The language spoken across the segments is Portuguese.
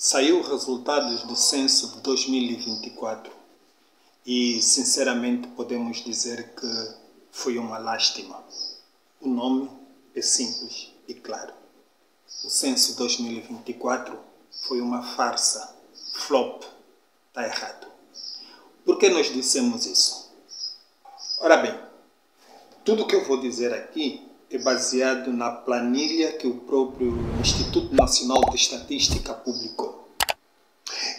Saiu os resultados do censo de 2024 e, sinceramente, podemos dizer que foi uma lástima. O nome é simples e claro. O censo 2024 foi uma farsa, flop, está errado. Por que nós dissemos isso? Ora bem, tudo que eu vou dizer aqui é baseado na planilha que o próprio Instituto Nacional de Estatística publicou.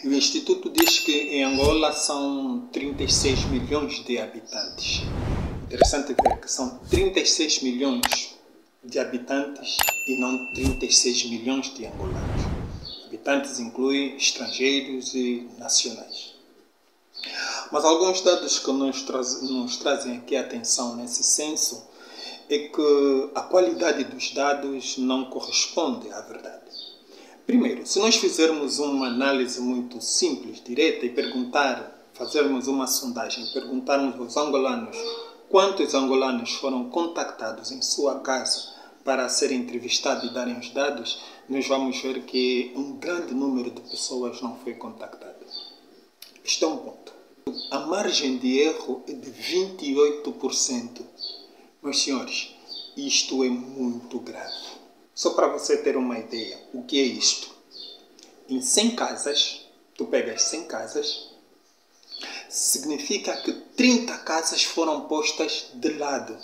E o Instituto diz que em Angola são 36 milhões de habitantes. Interessante ver que são 36 milhões de habitantes e não 36 milhões de angolanos. Habitantes incluem estrangeiros e nacionais. Mas alguns dados que nos trazem aqui a atenção nesse censo é que a qualidade dos dados não corresponde à verdade. Primeiro, se nós fizermos uma análise muito simples, direta e fazermos uma sondagem, perguntarmos aos angolanos quantos angolanos foram contactados em sua casa para serem entrevistados e darem os dados, nós vamos ver que um grande número de pessoas não foi contactado. Este é um ponto. A margem de erro é de 28%. Meus senhores, isto é muito grave. Só para você ter uma ideia, o que é isto? Em 100 casas, tu pegas 100 casas, significa que 30 casas foram postas de lado.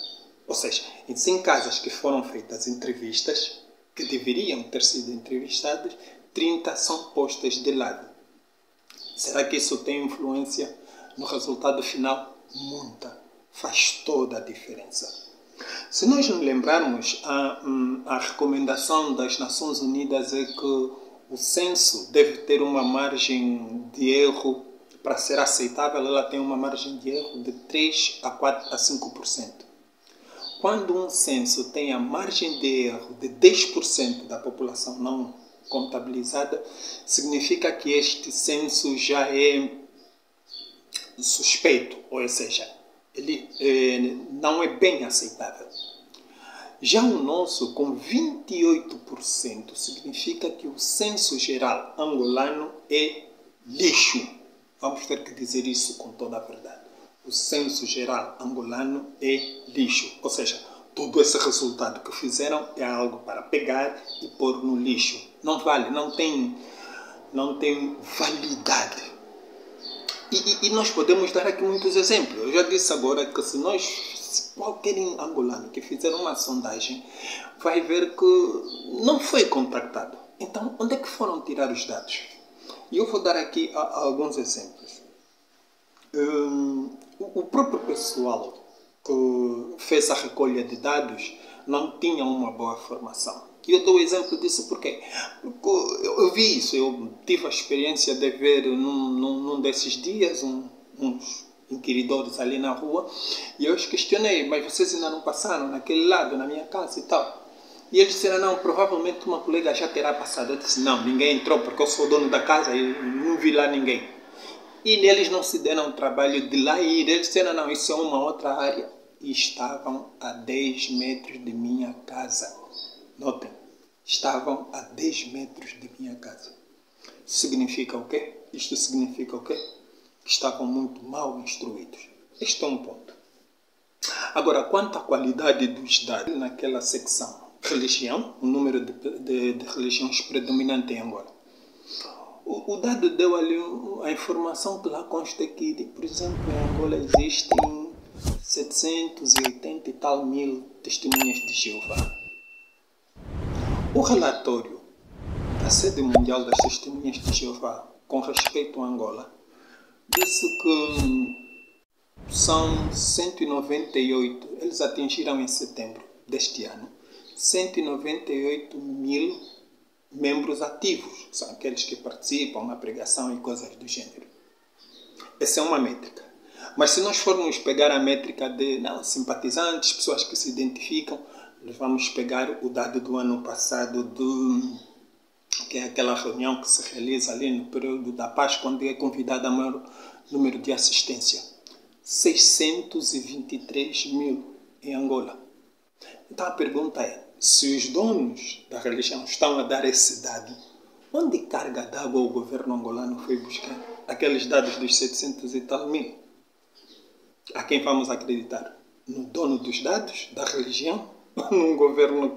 Ou seja, em 100 casas que foram feitas entrevistas, que deveriam ter sido entrevistadas, 30 são postas de lado. Será que isso tem influência no resultado final? Muita. Faz toda a diferença. Se nós nos lembrarmos, a recomendação das Nações Unidas é que o censo deve ter uma margem de erro, para ser aceitável, ela tem uma margem de erro de 3 a 4 a 5%. Quando um censo tem a margem de erro de 10% da população não contabilizada, significa que este censo já é suspeito, ou seja, ele não é bem aceitável. Já o nosso, com 28%, significa que o censo geral angolano é lixo. Vamos ter que dizer isso com toda a verdade. O censo geral angolano é lixo. Ou seja, todo esse resultado que fizeram é algo para pegar e pôr no lixo. Não vale, não tem validade. E nós podemos dar aqui muitos exemplos. Eu já disse agora que se qualquer angolano que fizer uma sondagem vai ver que não foi contactado. Então, onde é que foram tirar os dados? E eu vou dar aqui alguns exemplos. O próprio pessoal que fez a recolha de dados não tinha uma boa formação. E eu dou o exemplo disso porque eu vi isso, eu tive a experiência de ver num desses dias uns inquiridores ali na rua e eu os questionei, mas vocês ainda não passaram naquele lado, na minha casa e tal? E eles disseram, não, provavelmente uma colega já terá passado. Eu disse, não, ninguém entrou porque eu sou dono da casa e não vi lá ninguém. E eles não se deram o trabalho de lá ir, eles disseram, não, isso é uma outra área. E estavam a 10 metros de minha casa. Notem, estavam a 10 metros de minha casa. Significa o quê? Isto significa o quê? Que estavam muito mal instruídos. Este é um ponto. Agora, quanto à qualidade dos dados naquela secção, religião, o número de religiões predominante em Angola. O dado deu ali a informação que lá consta que, por exemplo, em Angola existem 780 e tal mil testemunhas de Jeová. O relatório da Sede Mundial das Testemunhas de Jeová com respeito a Angola disse que são 198, eles atingiram em setembro deste ano, 198 mil membros ativos, são aqueles que participam na pregação e coisas do gênero. Essa é uma métrica. Mas se nós formos pegar a métrica de simpatizantes, pessoas que se identificam, nós vamos pegar o dado do ano passado, que é aquela reunião que se realiza ali no período da Páscoa, onde é convidado a maior número de assistência. 623 mil em Angola. Então a pergunta é, se os donos da religião estão a dar esse dado, Onde carga d'água o governo angolano foi buscar aqueles dados dos 700 e tal mil? A quem vamos acreditar? No dono dos dados, da religião? Num governo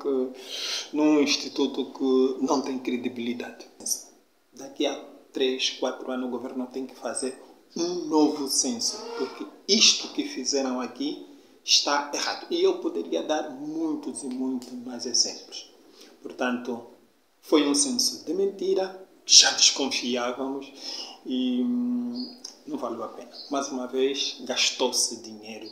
num instituto que não tem credibilidade? Daqui a 3, 4 anos o governo tem que fazer um novo censo, porque isto que fizeram aqui está errado. E eu poderia dar muitos e muitos mais exemplos. Portanto, foi um censo de mentira, já desconfiávamos e não valeu a pena. Mais uma vez, gastou-se dinheiro